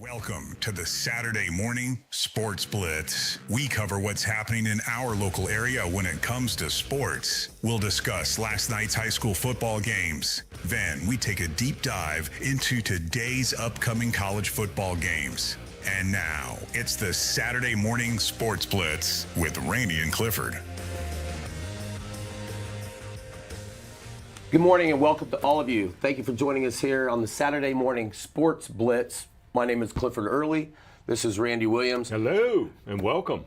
Welcome to the Saturday morning Sports Blitz. We cover what's happening in our local area when it comes to sports. We'll discuss last night's high school football games. Then we take a deep dive into today's upcoming college football games. And now it's the Saturday morning Sports Blitz with Randy and Clifford. Good morning and welcome to all of you. Thank you for joining us here on the Saturday morning Sports Blitz. My name is Clifford Early. This is Randy Williams. Hello and welcome.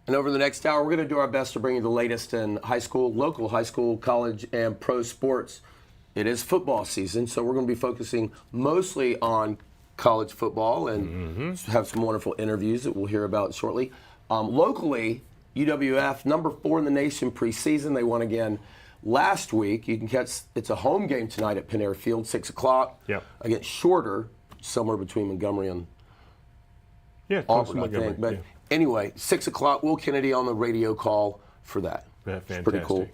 And over the next hour, we're going to do our best to bring you the latest in high school, local high school, college, and pro sports. It is football season, so we're going to be focusing mostly on college football and have some wonderful interviews that we'll hear about shortly. Locally, UWF, number 4 in the nation preseason. They won again last week. You can catch, it's a home game tonight at Panera Field, 6 o'clock. Yep. Again, shorter, somewhere between Montgomery and Auburn, I think. But anyway, 6 o'clock, Will Kennedy on the radio call for that. Fantastic. It's pretty cool.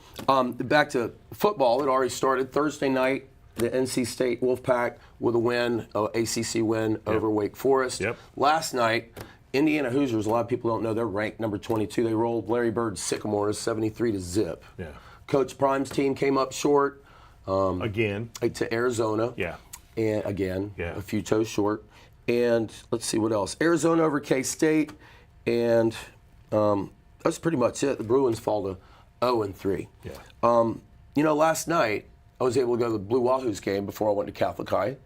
Back to football, it already started Thursday night. The NC State Wolfpack with a win, ACC win over Wake Forest. Yep. Last night, Indiana Hoosiers, a lot of people don't know, they're ranked number 22. They rolled Larry Bird's Sycamores 73-0. Yeah. Coach Prime's team came up short. Again. To Arizona. Yeah. And again, Yeah. a few toes short. And let's see what else. Arizona over K-State. And that's pretty much it. The Bruins fall to 0-3. Yeah. Last night, I was able to go to the Blue Wahoos game before I went to Catholic High.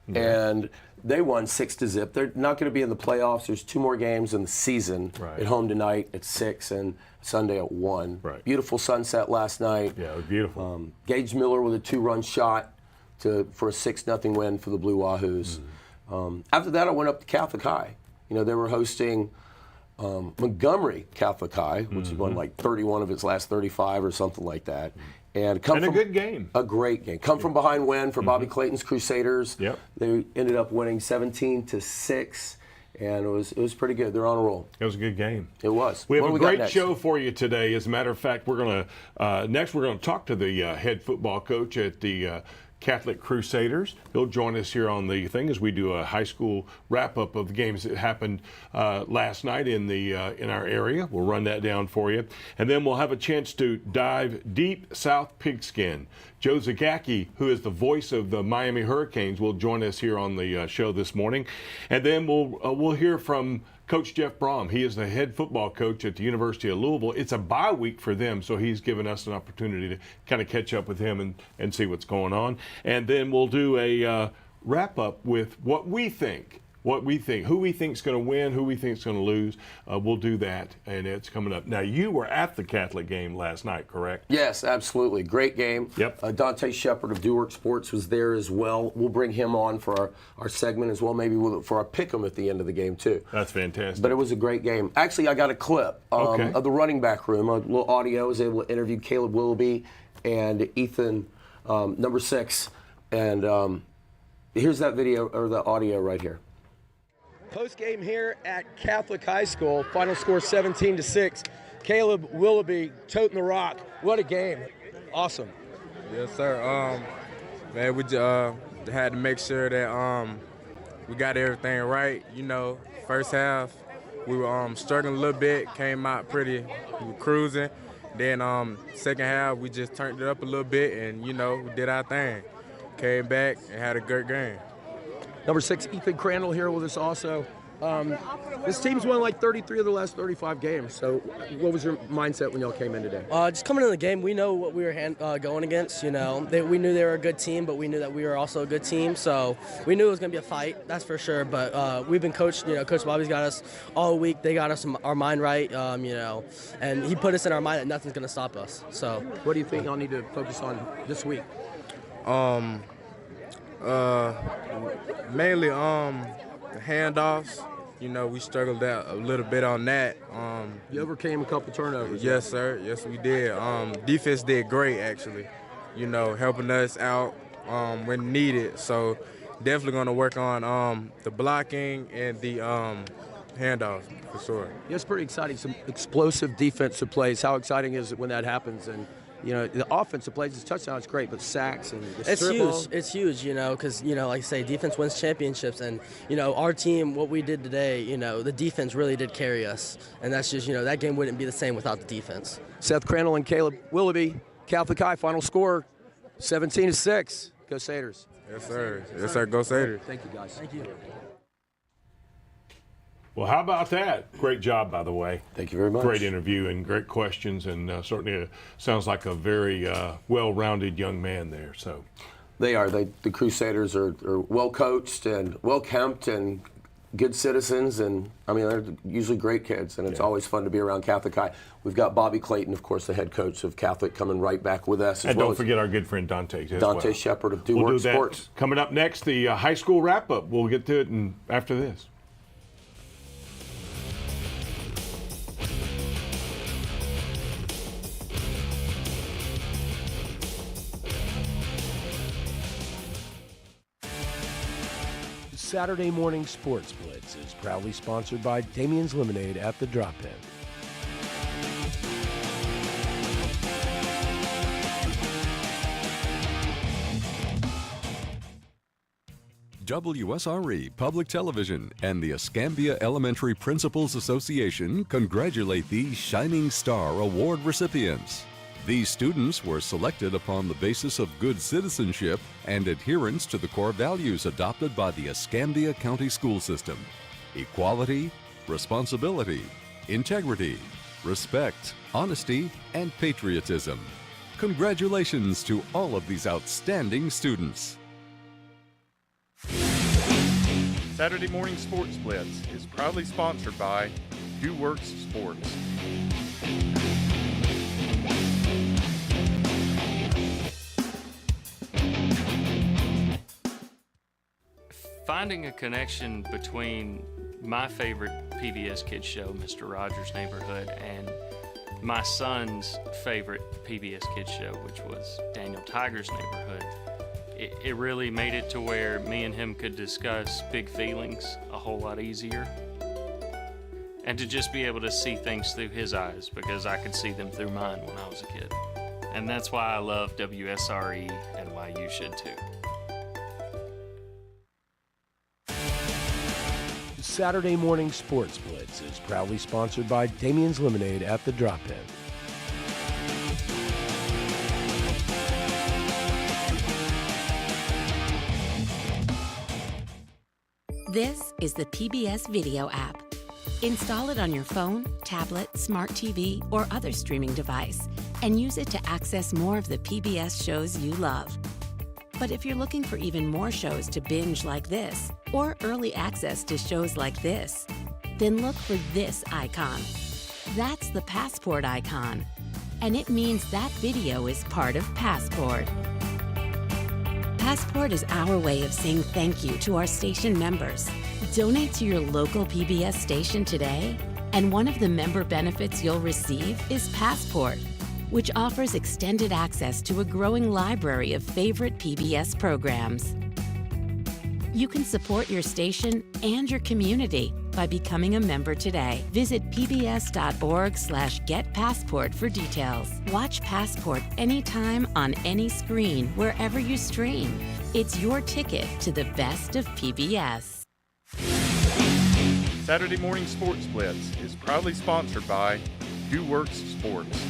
Yeah. And they won 6-0. They're not going to be in the playoffs. There's 2 more games in the season. Right. At home tonight at 6 and Sunday at 1. Right. Beautiful sunset last night. Yeah, it was beautiful. Gage Miller with a 2-run shot for a 6-0 win for the Blue Wahoos. After that, I went up to Catholic High. They were hosting Montgomery Catholic High, which has won like 31 of its last 35 or something like that. And a good game. A great game. Come from behind win for Bobby Clayton's Crusaders. Yep. They ended up winning 17-6, and it was pretty good. They're on a roll. It was a good game. It was. We have What a do got great next? show for you today. As a matter of fact, we're going to next we're going to talk to the head football coach at the Catholic Crusaders. He'll join us here on the thing as we do a high school wrap-up of the games that happened last night in our area. We'll run that down for you. And then we'll have a chance to dive deep South Pigskin. Joe Zagacki, who is the voice of the Miami Hurricanes, will join us here on the show this morning. And then we'll hear from Coach Jeff Brom. He is the head football coach at the University of Louisville. It's a bye week for them, so he's given us an opportunity to kind of catch up with him and see what's going on. And then we'll do a wrap-up with what we think, who we think is going to win, who we think is going to lose. We'll do that, and it's coming up. Now, you were at the Catholic game last night, correct? Yes, absolutely. Great game. Yep. Dante Shepard of Duwork Sports was there as well. We'll bring him on for our segment as well, maybe for our pick 'em at the end of the game, too. That's fantastic. But it was a great game. Actually, I got a clip of the running back room, a little audio. I was able to interview Caleb Willoughby and Ethan, number 6. And here's that video, or the audio right here. Post-game here at Catholic High School. Final score 17-6. Caleb Willoughby toting the rock. What a game. Awesome. Yes, sir. Man, we had to make sure that we got everything right. First half, we were struggling a little bit, came out we were cruising. Then second half, we just turned it up a little bit and, we did our thing. Came back and had a great game. Number 6, Ethan Crandall here with us also. This team's won like 33 of the last 35 games. So what was your mindset when y'all came in today? Just coming into the game, we know what we were going against. We knew they were a good team, but we knew that we were also a good team. So we knew it was going to be a fight, that's for sure. But we've been coached. Coach Bobby's got us all week. They got us our mind right. And he put us in our mind that nothing's going to stop us. So what do you think y'all need to focus on this week? Mainly handoffs. We struggled out a little bit on that. You overcame a couple turnovers. Yes, sir. Yes, we did. Defense did great, actually. Helping us out when needed. So definitely going to work on the blocking and the handoffs for sure. Yeah, it's pretty exciting. Some explosive defensive plays. How exciting is it when that happens? And You know, the offensive plays, his touchdown is great, but sacks and the It's strip huge. ball- It's huge, you know, because, you know, like I say, defense wins championships. And, you know, our team, what we did today, you know, the defense really did carry us. And that's just, you know, that game wouldn't be the same without the defense. Seth Crandall and Caleb Willoughby, Catholic High, final score 17-6. Go Satyrs. Yes, sir. Yes, sir. Go Satyrs. Thank you, guys. Thank you. Well, how about that? Great job, by the way. Thank you very much. Great interview and great questions, and certainly sounds like a very well-rounded young man there. So They are. The Crusaders are well coached and well kempt and good citizens, and I mean they're usually great kids, and it's always fun to be around Catholic High. We've got Bobby Clayton, of course, the head coach of Catholic, coming right back with us. and don't forget our good friend Dante. Dante Shepard of Do We'll Work do that Sports. coming up next. The high school wrap-up. We'll get to it after this. Saturday Morning Sports Blitz is proudly sponsored by Damien's Lemonade at the Drop-In. WSRE Public Television and the Escambia Elementary Principals Association congratulate these Shining Star Award recipients. These students were selected upon the basis of good citizenship and adherence to the core values adopted by the Escambia County School System: equality, responsibility, integrity, respect, honesty, and patriotism. Congratulations to all of these outstanding students. Saturday Morning Sports Blitz is proudly sponsored by Do Works Sports. Finding a connection between my favorite PBS Kids show, Mr. Rogers' Neighborhood, and my son's favorite PBS Kids show, which was Daniel Tiger's Neighborhood, it really made it to where me and him could discuss big feelings a whole lot easier. And to just be able to see things through his eyes, because I could see them through mine when I was a kid. And that's why I love WSRE and why you should too. Saturday Morning Sports Blitz is proudly sponsored by Damien's Lemonade at the Drop-In. This is the PBS Video app. Install it on your phone, tablet, smart TV, or other streaming device, and use it to access more of the PBS shows you love. But if you're looking for even more shows to binge like this, or early access to shows like this, then look for this icon. That's the Passport icon, and it means that video is part of Passport. Passport is our way of saying thank you to our station members. Donate to your local PBS station today, and one of the member benefits you'll receive is Passport, which offers extended access to a growing library of favorite PBS programs. You can support your station and your community by becoming a member today. Visit pbs.org/getpassport for details. Watch Passport anytime on any screen, wherever you stream. It's your ticket to the best of PBS. Saturday Morning Sports Blitz is proudly sponsored by Do Works Sports.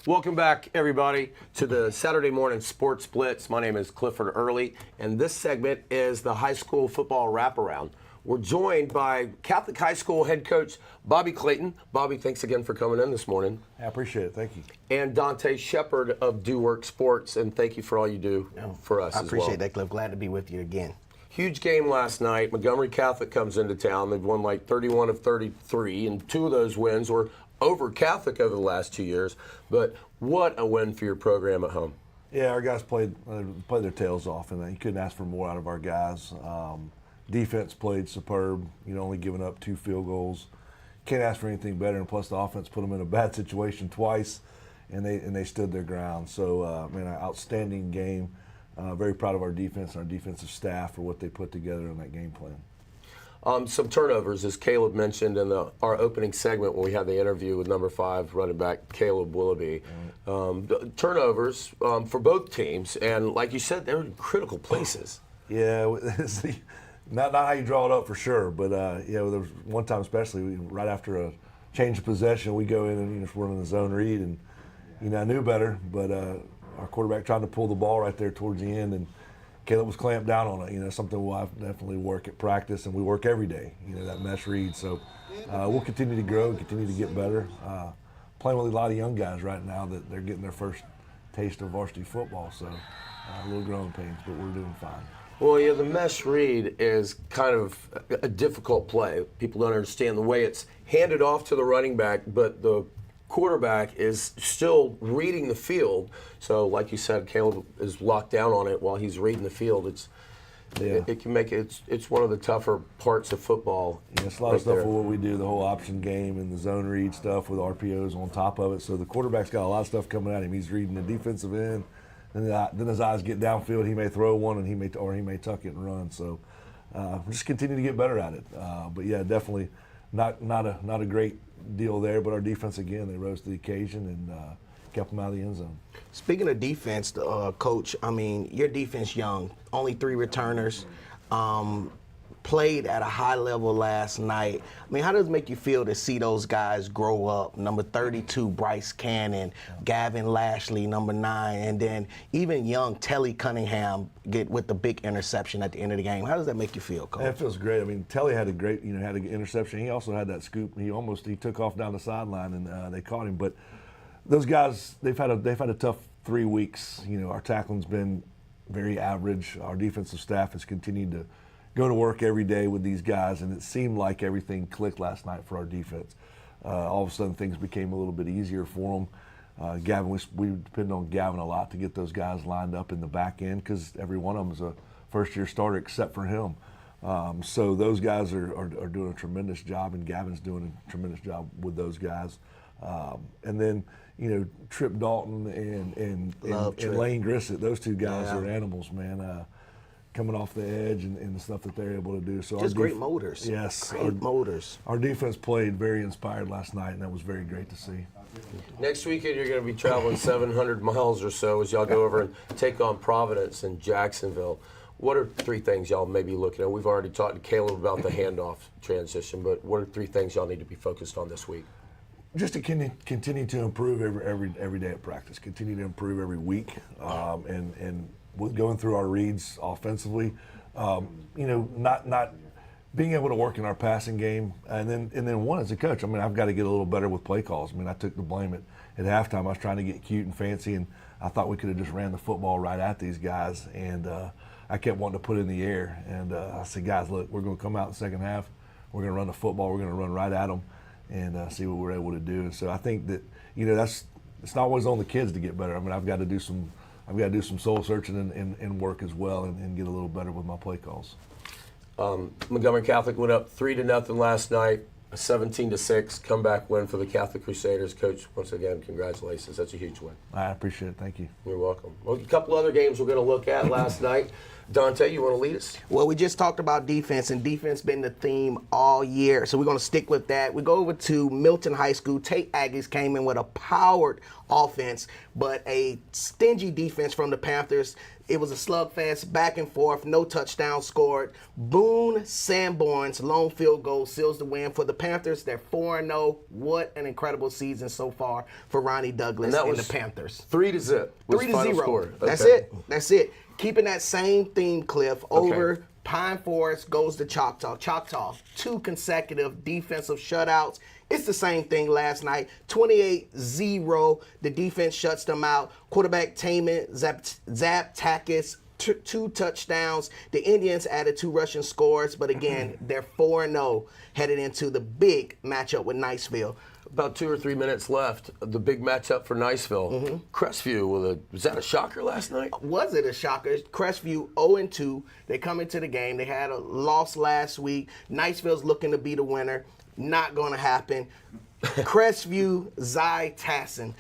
Welcome back, everybody, to the Saturday Morning Sports Blitz. My name is Clifford Early, and this segment is the high school football wraparound. We're joined by Catholic High School head coach Bobby Clayton. Bobby, thanks again for coming in this morning. I appreciate it. Thank you. And Dante Shepard of Do Work Sports, and thank you for all you do for us as well. I appreciate that, Cliff. Glad to be with you again. Huge game last night. Montgomery Catholic comes into town. They've won like 31 of 33, and 2 of those wins were over Catholic over the last 2 years. But what a win for your program at home. Yeah, our guys played their tails off, and you couldn't ask for more out of our guys. Defense played superb, only giving up 2 field goals. can't ask for anything better. And plus, the offense put them in a bad situation twice, and they stood their ground. So, man, an outstanding game. Very proud of our defense and our defensive staff for what they put together in that game plan. Some turnovers, as Caleb mentioned in our opening segment when we had the interview with number 5 running back Caleb Willoughby. Turnovers for both teams, and like you said, they're in critical places. Yeah, not how you draw it up for sure, but there was one time especially right after a change of possession, we go in and we're in the zone read, and I knew better, but our quarterback tried to pull the ball right there towards the end, and Caleb was clamped down on it. Something we'll definitely work at practice, and we work every day. That mesh read. So we'll continue to grow and continue to get better. Playing with a lot of young guys right now that they're getting their first taste of varsity football. So a little growing pains, but we're doing fine. Well, the mesh read is kind of a difficult play. People don't understand the way it's handed off to the running back, but the quarterback is still reading the field. So, like you said, Caleb is locked down on it while he's reading the field. It can make it's one of the tougher parts of football. It's a lot of stuff with what we do, the whole option game and the zone read stuff with RPOs on top of it. So the quarterback's got a lot of stuff coming at him. He's reading the defensive end, and then his eyes get downfield. He may throw one, and he may tuck it and run. So just continue to get better at it. But yeah, definitely not a great deal there. But our defense again, they rose to the occasion and kept them out of the end zone. Speaking of defense, Coach, I mean, your defense young, only 3 returners, played at a high level last night. I mean, how does it make you feel to see those guys grow up? Number 32, Bryce Cannon, Gavin Lashley, number 9, and then even young Telly Cunningham get with the big interception at the end of the game. How does that make you feel, Coach? It feels great. I mean, Telly had a great, had an interception. He also had that scoop. He took off down the sideline and they caught him. But those guys, they've had a tough 3 weeks. Our tackling's been very average. Our defensive staff has continued to go to work every day with these guys, and it seemed like everything clicked last night for our defense. All of a sudden, things became a little bit easier for them. Gavin, we depend on Gavin a lot to get those guys lined up in the back end because every one of them is a first-year starter except for him. So those guys are doing a tremendous job, and Gavin's doing a tremendous job with those guys. And then, Trip Dalton and Lane Grissett, those 2 guys are animals, man. Coming off the edge and the stuff that they're able to do. So just great motors. Yes. Great motors. Our defense played very inspired last night, and that was very great to see. Next weekend, you're going to be traveling 700 miles or so as y'all go over and take on Providence and Jacksonville. What are 3 things y'all may be looking at? We've already talked to Caleb about the handoff transition, but what are 3 things y'all need to be focused on this week? Just to continue to improve every day at practice, continue to improve every week, and going through our reads offensively, not being able to work in our passing game, and then one as a coach, I mean, I've got to get a little better with play calls. I mean, I took the blame at halftime. I was trying to get cute and fancy, and I thought we could have just ran the football right at these guys, and I kept wanting to put it in the air, and I said, guys, look, we're going to come out in the second half, we're going to run the football, we're going to run right at them, and see what we're able to do. And so I think that it's not always on the kids to get better. I mean, I've got to do some soul searching and work as well, and get a little better with my play calls. Montgomery Catholic went up 3-0 last night, a 17-6 comeback win for the Catholic Crusaders. Coach, once again, congratulations. That's a huge win. I appreciate it. Thank you. You're welcome. Well, a couple other games we're going to look at last night. Dante, you want to lead us? Well, we just talked about defense, and defense been the theme all year, so we're going to stick with that. We go over to Milton High School. Tate Aggies came in with a powered offense, but a stingy defense from the Panthers. It was a slugfest, back and forth, no touchdown scored. Boone Sanborn's lone field goal seals the win for the Panthers. They're 4-0. What an incredible season so far for Ronnie Douglas and the Panthers. 3-0. 3-0. That's it. Keeping that same theme, Cliff, over Pine Forest goes to Choctaw. Choctaw, 2 consecutive defensive shutouts. It's the same thing last night. 28-0. The defense shuts them out. Quarterback Taman Zaptakis, 2 touchdowns. The Indians added 2 rushing scores, but again, they're 4-0 headed into the big matchup with Niceville. About 2 or 3 minutes left. The big matchup for Niceville. Crestview, was that a shocker last night? Was it a shocker? Crestview 0-2. They come into the game. They had a loss last week. Niceville's looking to be the winner. Not going to happen. Crestview Zy Tassin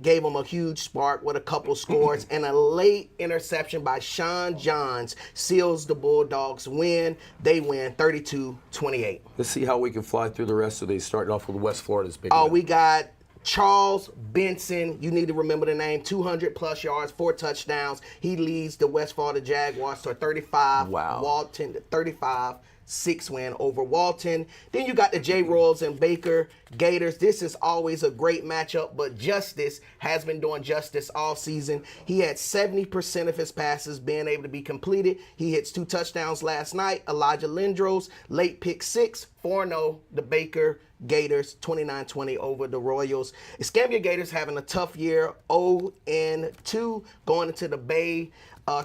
gave him a huge spark with a couple scores, and a late interception by Sean Johns seals the Bulldogs win. They win 32-28. Let's see how we can fly through the rest of these, starting off with West Florida's big Oh, win. we got Charles Benson. You need to remember the name. 200-plus yards, 4 touchdowns. He leads the West Florida Jaguars to a 35. Wow. Walton to 35. 6 win over Walton. Then you got the J. Royals and Baker Gators. This is always a great matchup, but Justice has been doing justice all season. He had 70% of his passes being able to be completed. He hits 2 touchdowns last night. Elijah Lindros, late pick 6, 4-0, the Baker Gators, 29-20 over the Royals. Escambia Gators having a tough year, 0-2, going into the Bay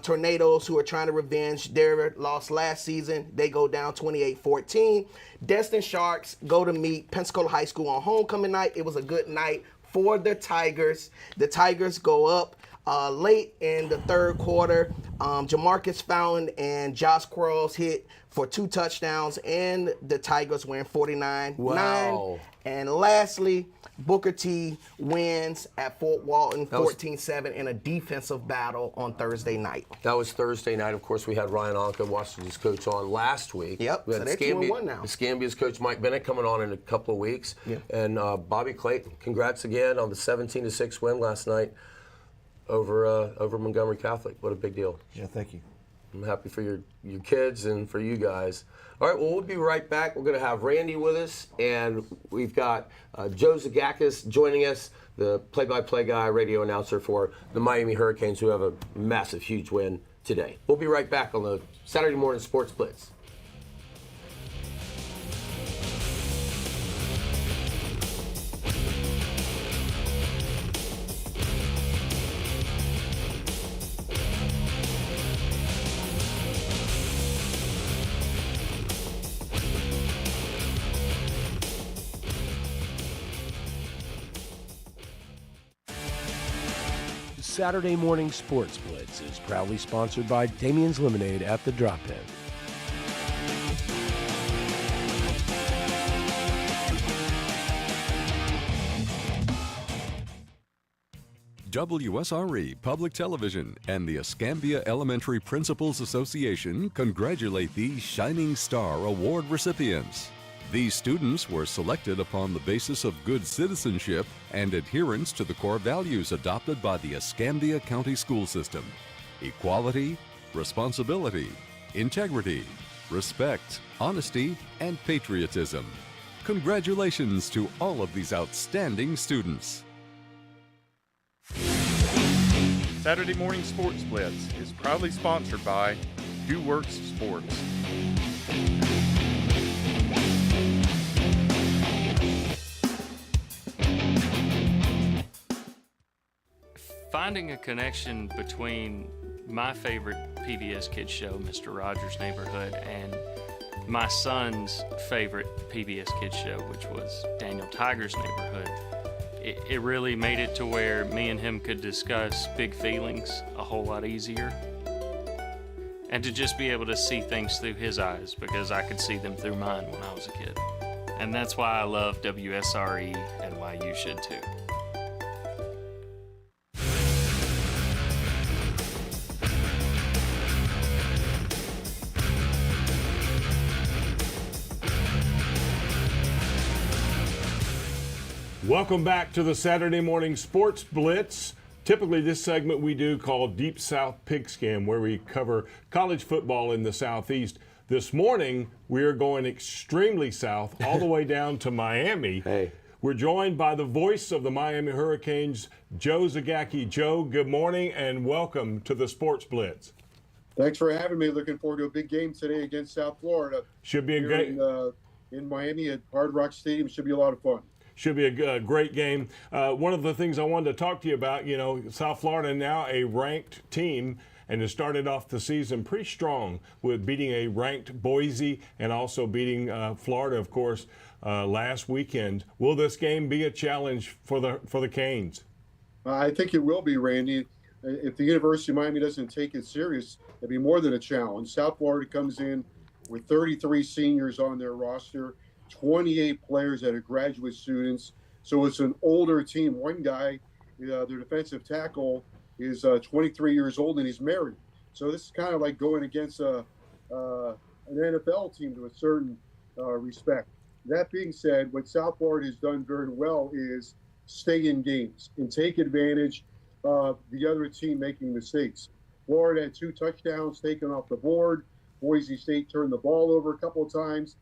Tornadoes, who are trying to revenge their loss last season. They go down 28-14. Destin Sharks go to meet Pensacola High School on homecoming night. It was a good night for the Tigers. The Tigers go up late in the third quarter. Jamarcus Fountain and Josh Quarles hit for 2 touchdowns, and the Tigers win 49-9. Wow. And lastly, Booker T wins at Fort Walton 14-7 in a defensive battle on Thursday night. That was Thursday night. Of course, we had Ryan Anka, Washington's coach, on last week. Yep, We so had they're 2-1 now. Scambia's coach Mike Bennett coming on in a couple of weeks. Yep. And Bobby Clayton, congrats again on the 17-6 win last night over Montgomery Catholic. What a big deal. Yeah, thank you. I'm happy for your kids and for you guys. All right, well, we'll be right back. We're going to have Randy with us, and we've got Joe Zagakis joining us, the play-by-play guy, radio announcer for the Miami Hurricanes, who have a massive, huge win today. We'll be right back on the Saturday Morning Sports Blitz. Saturday Morning Sports Blitz is proudly sponsored by Damien's Lemonade at the Drop-In. WSRE Public Television and the Escambia Elementary Principals Association congratulate these Shining Star Award recipients. These students were selected upon the basis of good citizenship and adherence to the core values adopted by the Escambia County School System: equality, responsibility, integrity, respect, honesty, and patriotism. Congratulations to all of these outstanding students. Saturday Morning Sports Blitz is proudly sponsored by Who Works Sports. Finding a connection between my favorite PBS Kids show, Mr. Rogers' Neighborhood, and my son's favorite PBS Kids show, which was Daniel Tiger's Neighborhood, it really made it to where me and him could discuss big feelings a whole lot easier. And to just be able to see things through his eyes, because I could see them through mine when I was a kid. And that's why I love WSRE and why you should too. Welcome back to the Saturday Morning Sports Blitz. Typically, this segment we do called Deep South Pigskin, where we cover college football in the Southeast. This morning, we are going extremely south, all the way down to Miami. Hey. We're joined by the voice of the Miami Hurricanes, Joe Zagacki. Joe, good morning and welcome to the Sports Blitz. Thanks for having me. Looking forward to a big game today against South Florida. Should be a great in Miami at Hard Rock Stadium. Should be a lot of fun. Should be a great game. One of the things I wanted to talk to you about, you know, South Florida now a ranked team and has started off the season pretty strong with beating a ranked Boise and also beating Florida, of course, last weekend. Will this game be a challenge for the Canes? I think it will be, Randy. If the University of Miami doesn't take it serious, it'll be more than a challenge. South Florida comes in with 33 seniors on their roster. 28 players that are graduate students. So it's an older team. One guy, their defensive tackle, is 23 years old and he's married. So this is kind of like going against an NFL team to a certain respect. That being said, what South Florida has done very well is stay in games and take advantage of the other team making mistakes. Florida had 2 touchdowns taken off the board. Boise State turned the ball over a couple of times.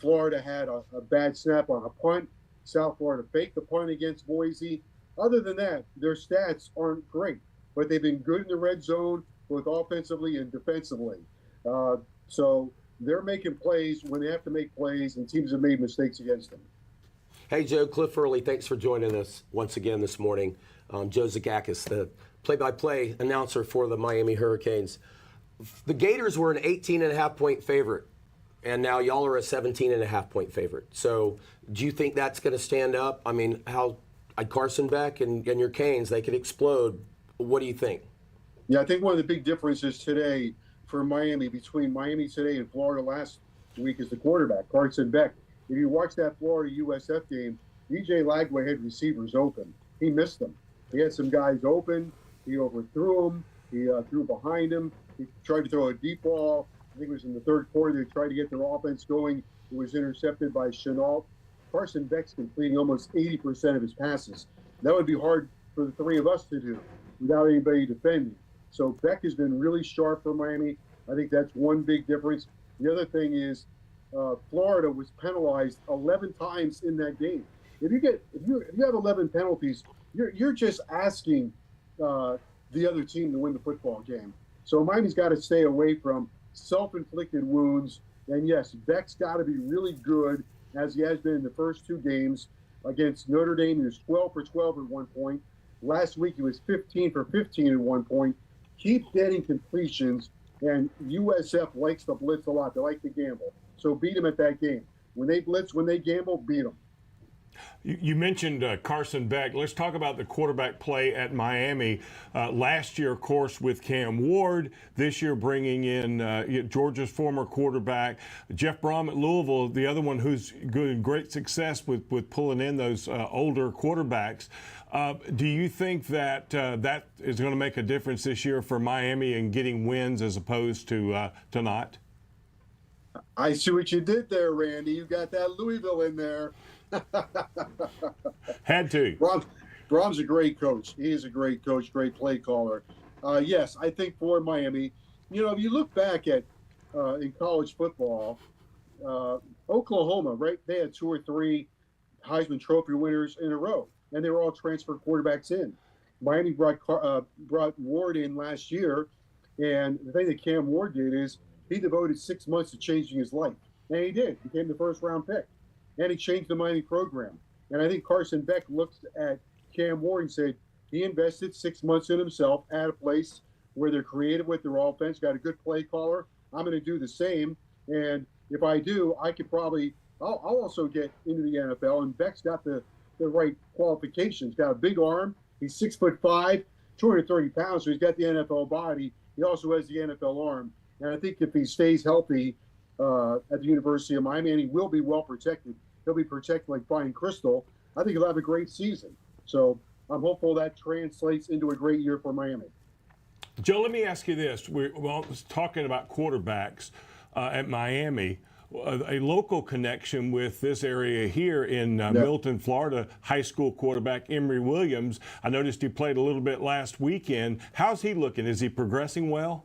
Florida had a bad snap on a punt. South Florida faked the punt against Boise. Other than that, their stats aren't great, but they've been good in the red zone, both offensively and defensively. So they're making plays when they have to make plays, and teams have made mistakes against them. Hey, Joe, Cliff Early, thanks for joining us once again this morning. Joe Zagakis, the play-by-play announcer for the Miami Hurricanes. The Gators were an 18.5-point favorite, and now y'all are a 17.5-point favorite. So do you think that's going to stand up? I mean, how Carson Beck and your Canes, they could explode. What do you think? Yeah, I think one of the big differences today for Miami, between Miami today and Florida last week, is the quarterback, Carson Beck. If you watch that Florida USF game, DJ Lagway had receivers open. He missed them. He had some guys open. He overthrew them. He threw behind him. He tried to throw a deep ball. I think it was in the third quarter. They tried to get their offense going. It was intercepted by Chenault. Carson Beck's completing almost 80% of his passes. That would be hard for the three of us to do without anybody defending. So Beck has been really sharp for Miami. I think that's one big difference. The other thing is Florida was penalized 11 times in that game. If you have 11 penalties, you're just asking the other team to win the football game. So Miami's got to stay away from self-inflicted wounds. And yes, Beck's got to be really good, as he has been in the first 2 games. Against Notre Dame, he was 12 for 12 at one point. Last week, he was 15 for 15 at one point. Keep getting completions, and USF likes to blitz a lot. They like to gamble. So beat them at that game. When they blitz, when they gamble, beat them. You mentioned Carson Beck. Let's talk about the quarterback play at Miami. Last year, of course, with Cam Ward. This year, bringing in Georgia's former quarterback. Jeff Brom at Louisville, the other one who's great success with pulling in those older quarterbacks. Do you think that that is going to make a difference this year for Miami in getting wins as opposed to not? I see what you did there, Randy. You got that Louisville in there. Had to. Brom's a great coach. He is a great coach, great play caller. Yes, I think for Miami, if you look back at in college football, Oklahoma, right? They had 2 or 3 Heisman Trophy winners in a row, and they were all transfer quarterbacks in. Miami brought Ward in last year, and the thing that Cam Ward did is he devoted 6 months to changing his life, and he did. He became the first-round pick. And he changed the Miami program. And I think Carson Beck looked at Cam Ward and said he invested 6 months in himself at a place where they're creative with their offense, got a good play caller. I'm going to do the same. And if I do, I could probably I'll also get into the NFL. And Beck's got the right qualifications. Got a big arm. He's 6'5", 230 pounds, so he's got the NFL body. He also has the NFL arm. And I think if he stays healthy at the University of Miami, and he will be well protected, he'll be protected like Brian Crystal, I think he'll have a great season. So I'm hopeful that translates into a great year for Miami. Joe, let me ask you this. We're talking about quarterbacks at Miami. A local connection with this area here in Milton, Florida, high school quarterback Emory Williams. I noticed he played a little bit last weekend. How's he looking? Is he progressing well?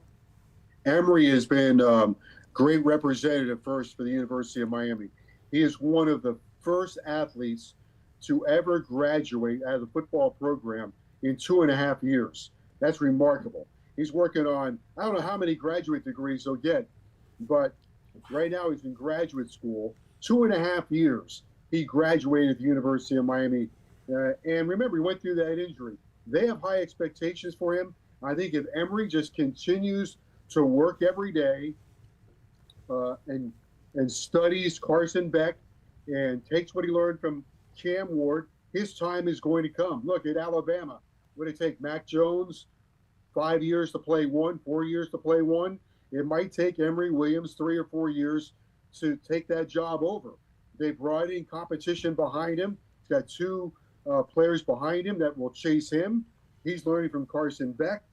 Emory has been great representative first for the University of Miami. He is one of the first athletes to ever graduate out of the football program in 2.5 years. That's remarkable. He's working on, I don't know how many graduate degrees he'll get, but right now he's in graduate school. 2.5 years he graduated at the University of Miami. And remember, he went through that injury. They have high expectations for him. I think if Emory just continues to work every day and studies Carson Beck and takes what he learned from Cam Ward, his time is going to come. Look, at Alabama, would it take Mac Jones 5 years to play one, 4 years to play one? It might take Emory Williams 3 or 4 years to take that job over. They brought in competition behind him. He's got two players behind him that will chase him. He's learning from Carson Beck.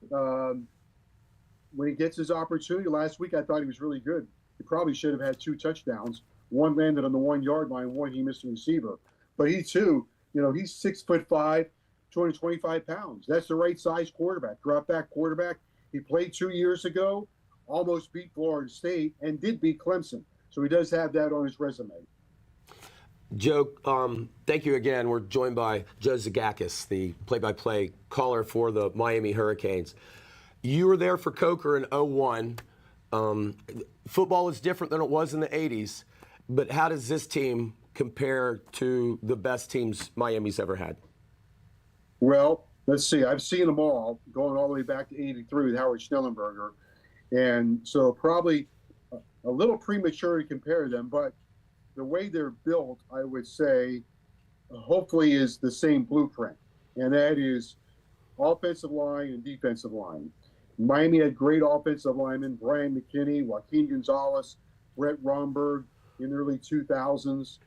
When he gets his opportunity, last week I thought he was really good. He probably should have had 2 touchdowns. One landed on the 1-yard line, one he missed the receiver. But he too, he's 6'5", 225 pounds. That's the right size quarterback, drop back quarterback. He played 2 years ago, almost beat Florida State, and did beat Clemson. So he does have that on his resume. Joe, thank you again. We're joined by Joe Zagakis, the play-by-play caller for the Miami Hurricanes. You were there for Coker in 2001. Football is different than it was in the 80s, but how does this team compare to the best teams Miami's ever had? Well, let's see. I've seen them all, going all the way back to 83 with Howard Schnellenberger. And so probably a little premature to compare them, but the way they're built, I would say, hopefully is the same blueprint. And that is offensive line and defensive line. Miami had great offensive linemen, Brian McKinney, Joaquin Gonzalez, Brett Romberg in the early 2000s.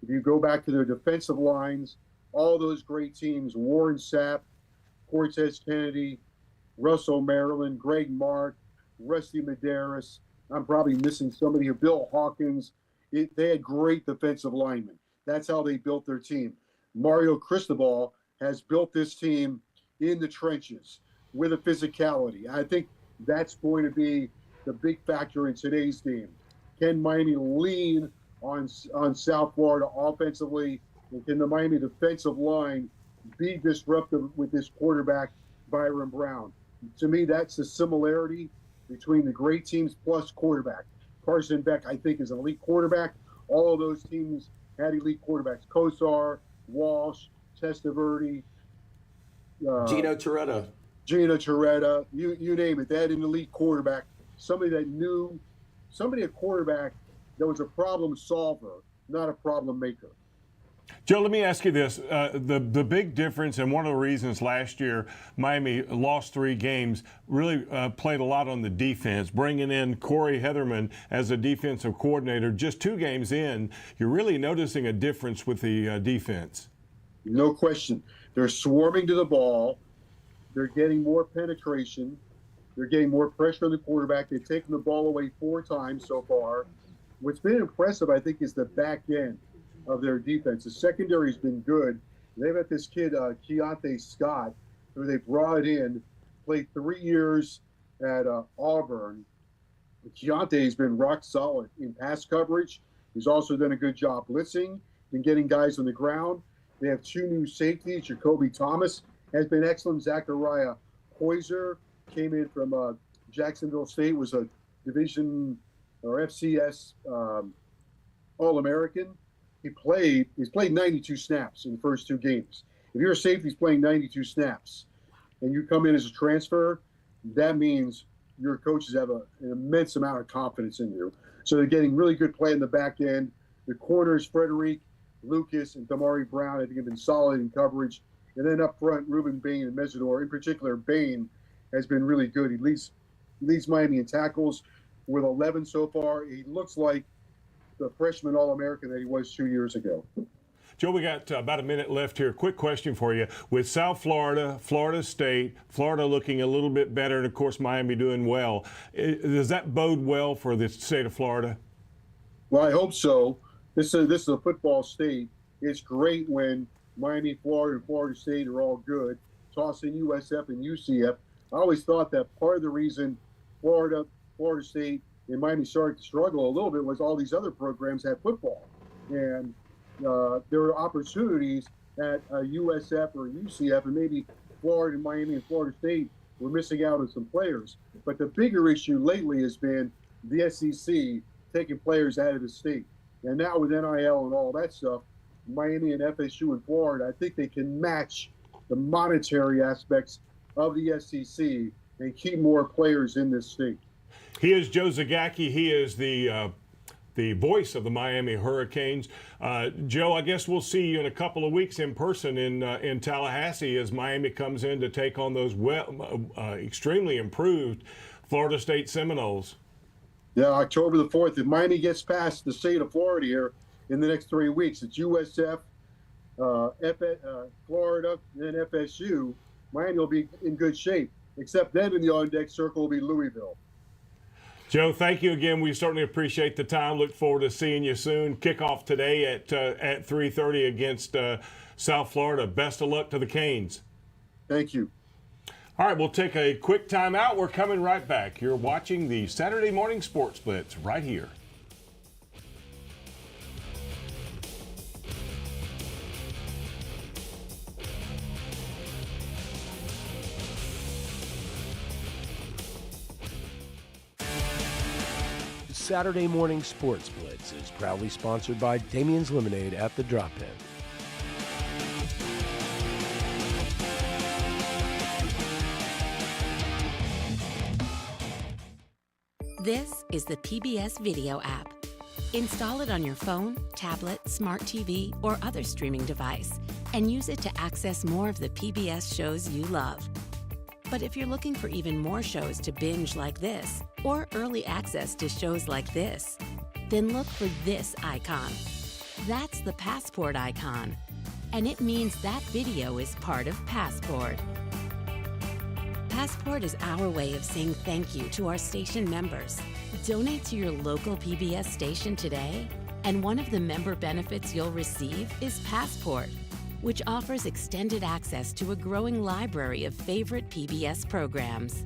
If you go back to their defensive lines, all those great teams, Warren Sapp, Cortez Kennedy, Russell Maryland, Greg Mark, Rusty Medeiros. I'm probably missing somebody here, Bill Hawkins. They had great defensive linemen. That's how they built their team. Mario Cristobal has built this team in the trenches with a physicality. I think that's going to be the big factor in today's game. Can Miami lean on South Florida offensively? And can the Miami defensive line be disruptive with this quarterback, Byron Brown? To me, that's the similarity between the great teams plus quarterback. Carson Beck, I think, is an elite quarterback. All of those teams had elite quarterbacks. Kosar, Walsh, Testaverde. Gino Torretta. You name it. They had an elite quarterback. Somebody a quarterback that was a problem solver, not a problem maker. Joe, let me ask you this. The big difference, and one of the reasons last year Miami lost 3 games, really played a lot on the defense, bringing in Corey Heatherman as a defensive coordinator. Just 2 games in, you're really noticing a difference with the defense. No question. They're swarming to the ball. They're getting more penetration. They're getting more pressure on the quarterback. They've taken the ball away 4 times so far. What's been impressive, I think, is the back end of their defense. The secondary's been good. They've got this kid, Keontae Scott, who they brought in, played 3 years at Auburn. Keontae's been rock solid in pass coverage. He's also done a good job blitzing and getting guys on the ground. They have 2 new safeties. Jacoby Thomas has been excellent. Zachariah Poyser came in from Jacksonville State, was a division or FCS All-American. He's played 92 snaps in the first 2 games. If you're a safety, he's playing 92 snaps, and you come in as a transfer, that means your coaches have an immense amount of confidence in you. So they're getting really good play in the back end. The corners, Frederic, Lucas, and Damari Brown, I think, have been solid in coverage. And then up front, Ruben Bain and Mesidor. In particular, Bain has been really good. He leads Miami in tackles with 11 so far. He looks like the freshman All-American that he was 2 years ago. Joe, we got about a minute left here. Quick question for you. With South Florida, Florida State, Florida looking a little bit better, and, of course, Miami doing well, does that bode well for the state of Florida? Well, I hope so. This is a football state. It's great when Miami, Florida, and Florida State are all good. Toss in USF and UCF. I always thought that part of the reason Florida State, and Miami started to struggle a little bit was all these other programs had football. And there were opportunities at USF or UCF, and maybe Florida and Miami and Florida State were missing out on some players. But the bigger issue lately has been the SEC taking players out of the state. And now with NIL and all that stuff, Miami and FSU and Florida, I think they can match the monetary aspects of the SEC and keep more players in this state. He is Joe Zagacki. He is the voice of the Miami Hurricanes. Joe, I guess we'll see you in a couple of weeks in person in Tallahassee as Miami comes in to take on those extremely improved Florida State Seminoles. Yeah, October the 4th. If Miami gets past the state of Florida here in the next 3 weeks. It's USF, Florida, and then FSU. Miami will be in good shape, except then in the on-deck circle will be Louisville. Joe, thank you again. We certainly appreciate the time. Look forward to seeing you soon. Kickoff today at 3:30 against South Florida. Best of luck to the Canes. Thank you. All right, we'll take a quick time out. We're coming right back. You're watching the Saturday Morning Sports Blitz right here. Saturday Morning Sports Blitz is proudly sponsored by Damien's Lemonade at the Drop-In. This is the PBS Video app. Install it on your phone, tablet, smart TV, or other streaming device, and use it to access more of the PBS shows you love. But if you're looking for even more shows to binge like this, or early access to shows like this, then look for this icon. That's the Passport icon, and it means that video is part of Passport. Passport is our way of saying thank you to our station members. Donate to your local PBS station today, and one of the member benefits you'll receive is Passport, which offers extended access to a growing library of favorite PBS programs.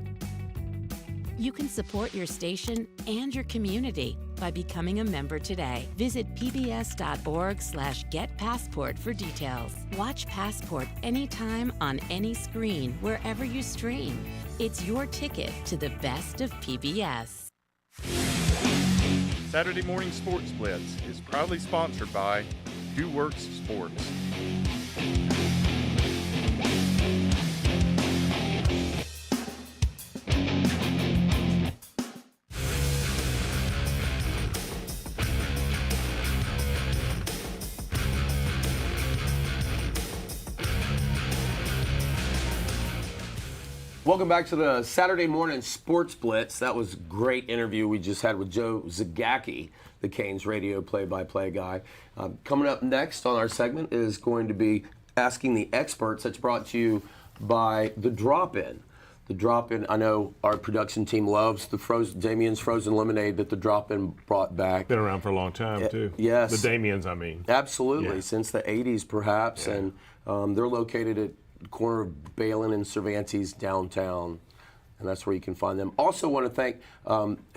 You can support your station and your community by becoming a member today. Visit pbs.org/getpassport for details. Watch Passport anytime on any screen, wherever you stream. It's your ticket to the best of PBS. Saturday Morning Sports Blitz is proudly sponsored by Do Works Sports. Welcome back to the Saturday Morning Sports Blitz. That was a great interview we just had with Joe Zagacki, the Canes radio play-by-play guy. Coming up next on our segment is going to be Asking the Experts. That's brought to you by The Drop-In. The Drop-In, I know our production team loves the Damien's Frozen Lemonade that The Drop-In brought back. Been around for a long time, too. Yes. The Damien's, I mean. Absolutely, Yeah. since the 80s perhaps. Yeah. And they're located at the corner of Balin and Cervantes downtown. And that's where you can find them. Also want to thank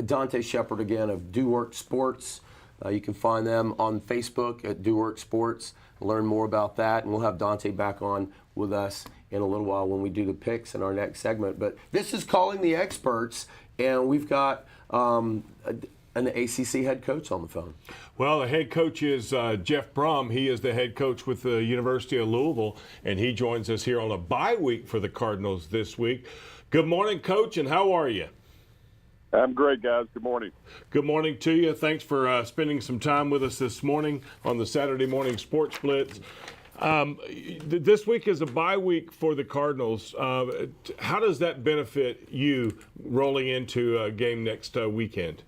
Dante Shepard again of Do Work Sports. You can find them on Facebook at Do Work Sports. Learn more about that, and we'll have Dante back on with us in a little while when we do the picks in our next segment. But this is Calling the Experts, and we've got an ACC head coach on the phone. Well, the head coach is Jeff Brom. He is the head coach with the University of Louisville, and he joins us here on a bye week for the Cardinals this week. Good morning, Coach, and how are you? I'm great, guys. Good morning. Good morning to you. Thanks for spending some time with us this morning on the Saturday Morning Sports Blitz. This week is a bye week for the Cardinals. How does that benefit you rolling into a game next weekend?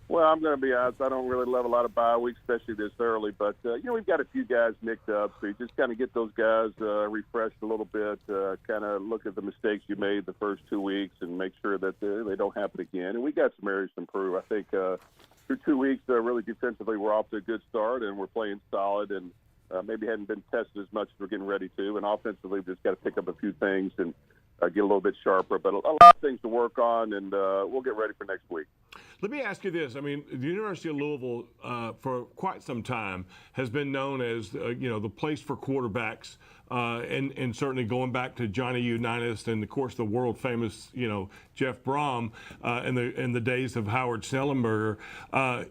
Well, I'm going to be honest. I don't really love a lot of bye weeks, especially this early. But, we've got a few guys nicked up, so you just kind of get those guys refreshed a little bit, kind of look at the mistakes you made the first 2 weeks and make sure that they don't happen again. And we got some areas to improve. I think through 2 weeks, really defensively, we're off to a good start, and we're playing solid and maybe hadn't been tested as much as we're getting ready to. And offensively, we've just got to pick up a few things and get a little bit sharper. But a lot of things to work on, and we'll get ready for next week. Let me ask you this. I mean, the University of Louisville, for quite some time, has been known as, the place for quarterbacks, and certainly going back to Johnny Unitas and, of course, the world-famous, Jeff Brom in the days of Howard Snellenberger.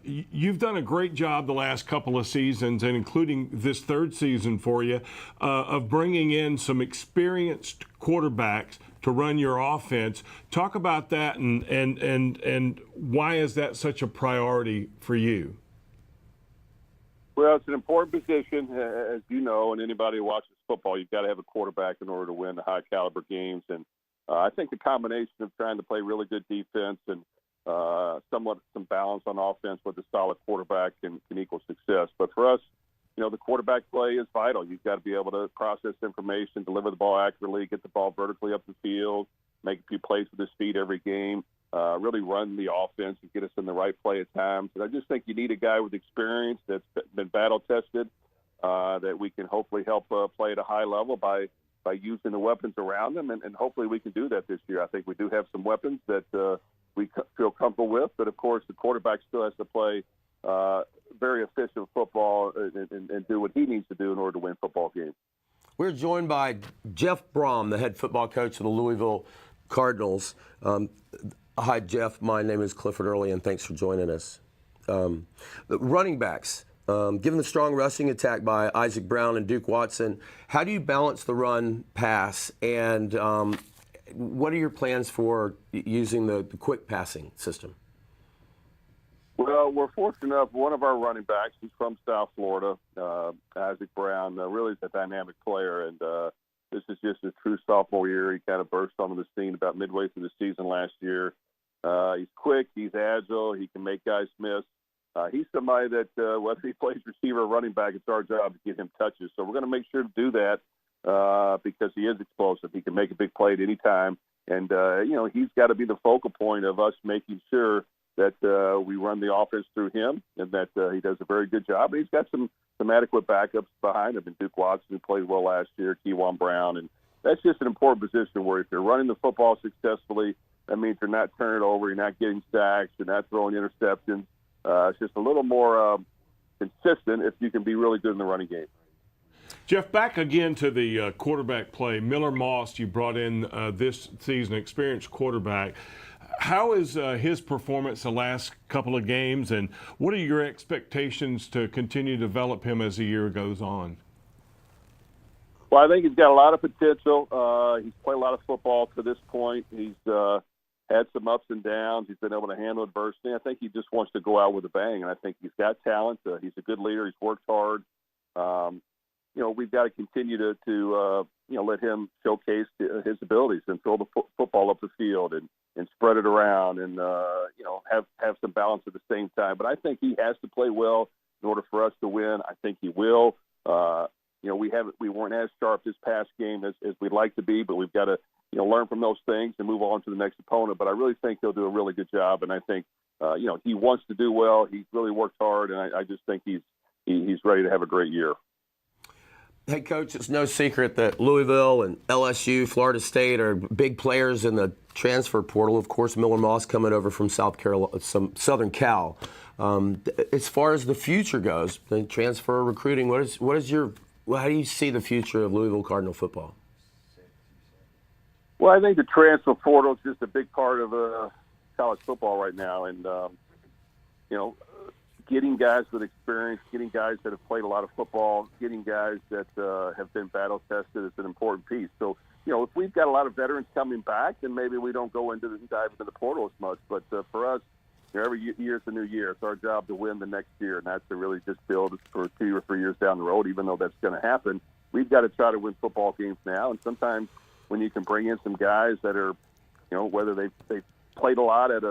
You've done a great job the last couple of seasons, and including this third season for you, of bringing in some experienced quarterbacks to run your offense. Talk about that and why is that such a priority for you? Well, it's an important position, as you know, and anybody who watches football, you've got to have a quarterback in order to win the high-caliber games. And I think the combination of trying to play really good defense and somewhat some balance on offense with a solid quarterback can equal success. But for us, the quarterback play is vital. You've got to be able to process information, deliver the ball accurately, get the ball vertically up the field, make a few plays with his feet every game, really run the offense and get us in the right play at times. And I just think you need a guy with experience that's been battle-tested, that we can hopefully help play at a high level by using the weapons around them, and hopefully we can do that this year. I think we do have some weapons that we feel comfortable with, but of course the quarterback still has to play very efficient football and do what he needs to do in order to win football games. We're joined by Jeff Brom, the head football coach of the Louisville Cardinals. Hi, Jeff. My name is Clifford Early, and thanks for joining us. The running backs, given the strong rushing attack by Isaac Brown and Duke Watson, how do you balance the run pass, and what are your plans for using the quick passing system? Well, we're fortunate enough, one of our running backs, he's from South Florida, Isaac Brown, really is a dynamic player, and this is just his true sophomore year. He kind of burst onto the scene about midway through the season last year. He's quick, he's agile, he can make guys miss. He's somebody that, whether he plays receiver or running back, it's our job to get him touches. So we're going to make sure to do that because he is explosive. He can make a big play at any time. And, he's got to be the focal point of us making sure that we run the offense through him and that he does a very good job. But he's got some adequate backups behind him, and Duke Watson, who played well last year, Keywan Brown. And that's just an important position where if you're running the football successfully, that means you're not turning it over, you're not getting sacks, you're not throwing interceptions. It's just a little more consistent if you can be really good in the running game. Jeff, back again to the quarterback play. Miller Moss, you brought in this season, experienced quarterback. How is his performance the last couple of games, and what are your expectations to continue to develop him as the year goes on? Well, I think he's got a lot of potential. He's played a lot of football to this point. He's had some ups and downs. He's been able to handle adversity. I think he just wants to go out with a bang, and I think he's got talent. He's a good leader. He's worked hard. We've got to continue to let him showcase his abilities and throw the football up the field and spread it around and, have some balance at the same time. But I think he has to play well in order for us to win. I think he will. We weren't as sharp this past game as we'd like to be, but we've got to, learn from those things and move on to the next opponent. But I really think he'll do a really good job. And I think, he wants to do well. He's really worked hard. And I just think he's ready to have a great year. Hey, Coach, it's no secret that Louisville and LSU, Florida State are big players in the transfer portal. Of course, Miller Moss coming over from Southern Cal. As far as the future goes, the transfer recruiting, how do you see the future of Louisville Cardinal football? Well, I think the transfer portal is just a big part of college football right now, and getting guys with experience, getting guys that have played a lot of football, getting guys that have been battle tested is an important piece. So, if we've got a lot of veterans coming back, then maybe we don't go into dive into the portal as much. But for us, every year is a new year. It's our job to win the next year, and that's to really just build for 2 or 3 years down the road. Even though that's going to happen, we've got to try to win football games now. And sometimes when you can bring in some guys that are, whether they've played a lot at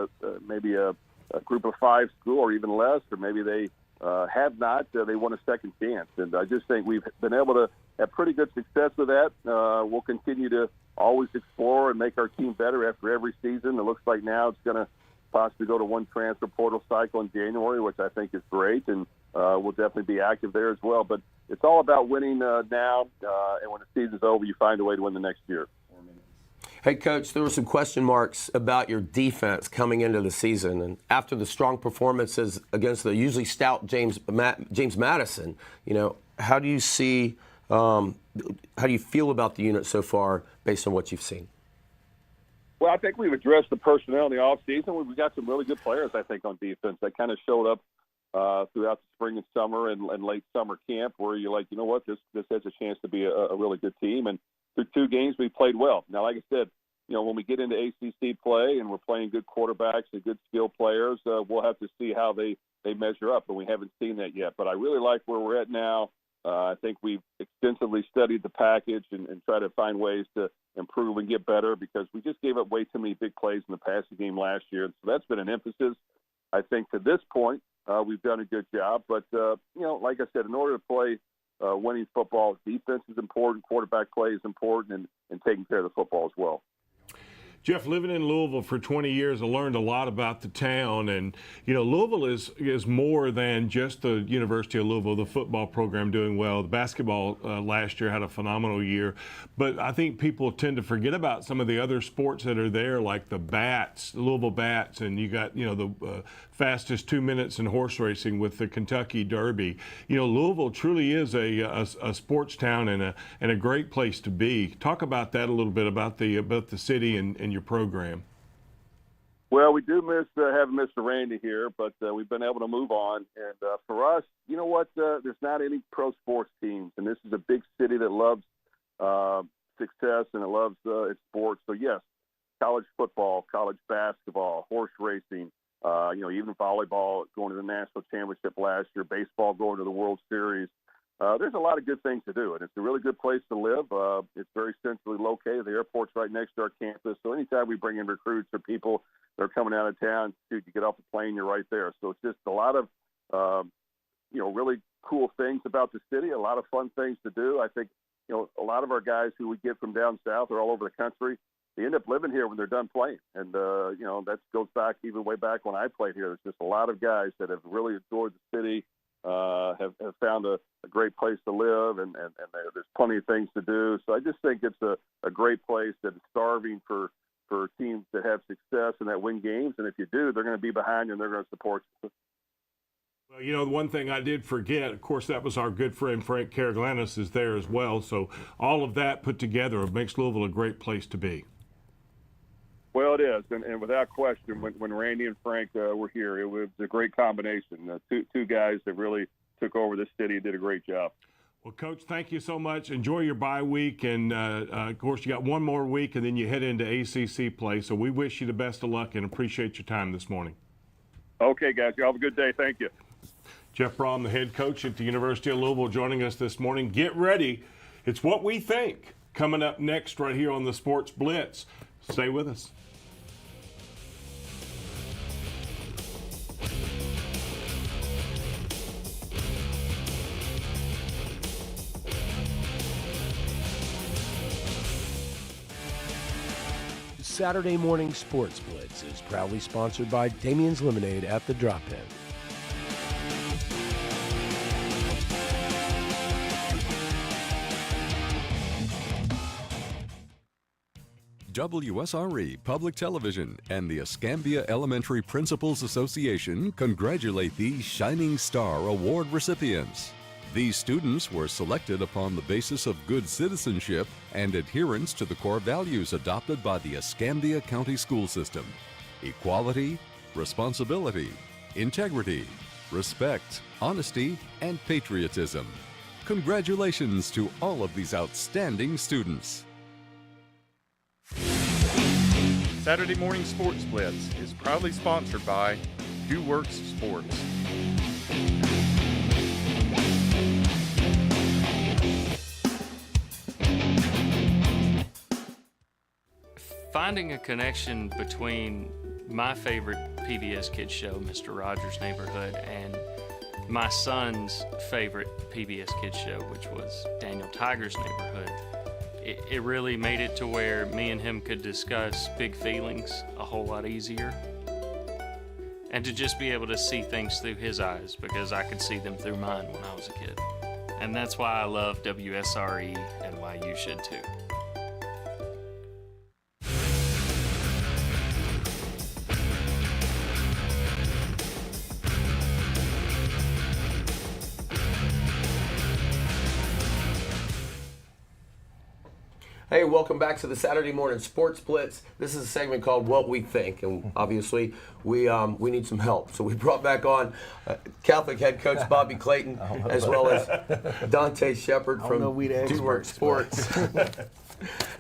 maybe a group of 5 school or even less, or maybe they have not, they want a second chance. And I just think we've been able to have pretty good success with that. We'll continue to always explore and make our team better after every season. It looks like now it's going to possibly go to one transfer portal cycle in January, which I think is great, and we'll definitely be active there as well. But it's all about winning now, and when the season's over, you find a way to win the next year. Hey, Coach, there were some question marks about your defense coming into the season, and after the strong performances against the usually stout James Madison, how do you see, how do you feel about the unit so far based on what you've seen? Well, I think we've addressed the personnel in the offseason. We've got some really good players, I think, on defense that kind of showed up throughout the spring and summer and late summer camp where you're like, this has a chance to be a really good team. And through 2 games, we played well. Now, like I said, when we get into ACC play and we're playing good quarterbacks and good skill players, we'll have to see how they measure up, and we haven't seen that yet. But I really like where we're at now. I think we've extensively studied the package and tried to find ways to improve and get better because we just gave up way too many big plays in the passing game last year. So that's been an emphasis. I think to this point, we've done a good job. But, like I said, in order to play winning football, defense is important, quarterback play is important, and taking care of the football as well. Jeff, living in Louisville for 20 years, I learned a lot about the town. And, Louisville is more than just the University of Louisville, the football program doing well. The basketball last year had a phenomenal year. But I think people tend to forget about some of the other sports that are there, like the Bats, Louisville Bats, and you got, the fastest 2 minutes in horse racing with the Kentucky Derby. Louisville truly is a sports town and a great place to be. Talk about that a little bit, about the city and your program. Well, we do miss having Mr. Randy here, but we've been able to move on. And for us, you know what? There's not any pro sports teams, and this is a big city that loves success and it loves its sports. So yes, college football, college basketball, horse racing, even volleyball going to the national championship last year, baseball going to the World Series. There's a lot of good things to do, and it's a really good place to live. It's very centrally located. The airport's right next to our campus, so anytime we bring in recruits or people that are coming out of town, you get off the plane, you're right there. So it's just a lot of, really cool things about the city, a lot of fun things to do. I think, a lot of our guys who we get from down south or all over the country, they end up living here when they're done playing. And, that goes back even way back when I played here. There's just a lot of guys that have really enjoyed the city, have found a great place to live, and there's plenty of things to do. So I just think it's a great place that is starving for teams that have success and that win games. And if you do, they're going to be behind you and they're going to support you. Well, the one thing I did forget, of course, that was our good friend Frank Karaglanis is there as well. So all of that put together makes Louisville a great place to be. Well, it is, and without question, when Randy and Frank were here, it was a great combination. Two guys that really took over this city and did a great job. Well, Coach, thank you so much. Enjoy your bye week, and of course, you got one more week, and then you head into ACC play. So we wish you the best of luck and appreciate your time this morning. Okay, guys, you have a good day. Thank you. Jeff Brom, the head coach at the University of Louisville, joining us this morning. Get ready. It's What We Think coming up next right here on the Sports Blitz. Stay with us. Saturday Morning Sports Blitz is proudly sponsored by Damien's Lemonade at the Drop-In. WSRE Public Television and the Escambia Elementary Principals Association congratulate these Shining Star Award recipients. These students were selected upon the basis of good citizenship and adherence to the core values adopted by the Escambia County School System: equality, responsibility, integrity, respect, honesty, and patriotism. Congratulations to all of these outstanding students. Saturday Morning Sports Blitz is proudly sponsored by Who Works Sports. Finding a connection between my favorite PBS Kids show, Mr. Rogers' Neighborhood, and my son's favorite PBS Kids show, which was Daniel Tiger's Neighborhood, it really made it to where me and him could discuss big feelings a whole lot easier. And to just be able to see things through his eyes, because I could see them through mine when I was a kid. And that's why I love WSRE and why you should too. Hey, welcome back to the Saturday Morning Sports Blitz. This is a segment called What We Think, and obviously we need some help. So we brought back on Catholic head coach Bobby Clayton, as well as Dante Shepard from Do Work Sports.